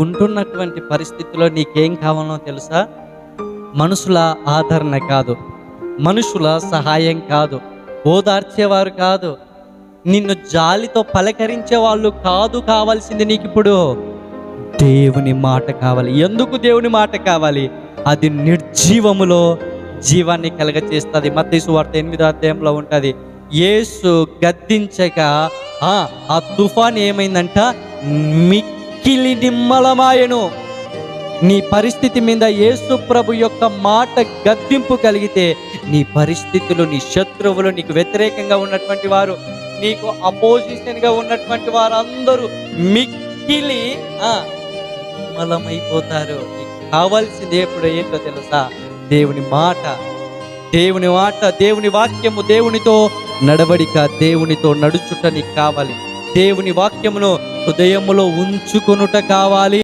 ఉంటున్నటువంటి పరిస్థితిలో నీకేం కావాలో తెలుసా? మనుషుల ఆదరణ కాదు, మనుషుల సహాయం కాదు, ఓదార్చేవారు కాదు, నిన్ను జాలితో పలకరించే వాళ్ళు కాదు. కావాల్సింది నీకు ఇప్పుడు దేవుని మాట కావాలి. ఎందుకు దేవుని మాట కావాలి? అది నిర్జీవములో జీవాన్ని కలగచేస్తుంది. మత్తయి సువార్త 8వ అధ్యాయంలో ఉంటుంది. యేసు గద్దించగా ఆ తుఫాన్ ఏమైందంట? మిక్కిలి నిమ్మలమాయెను. నీ పరిస్థితి మీద యేసు ప్రభు యొక్క మాట గద్దింపు కలిగితే నీ పరిస్థితులు, నీ శత్రువులు, నీకు వ్యతిరేకంగా ఉన్నటువంటి వారు, నీకు అపోజిషన్గా ఉన్నటువంటి వారందరూ మిక్కిలి నిమ్మలమైపోతారు. నీకు కావాల్సింది ఎప్పుడు ఏంటో తెలుసా? దేవుని మాట, దేవుని మాట, దేవుని వాక్యము, దేవునితో నడవడిక, దేవునితో నడుచుట నీకు కావాలి. దేవుని వాక్యమును హృదయములో ఉంచుకొనుట కావాలి.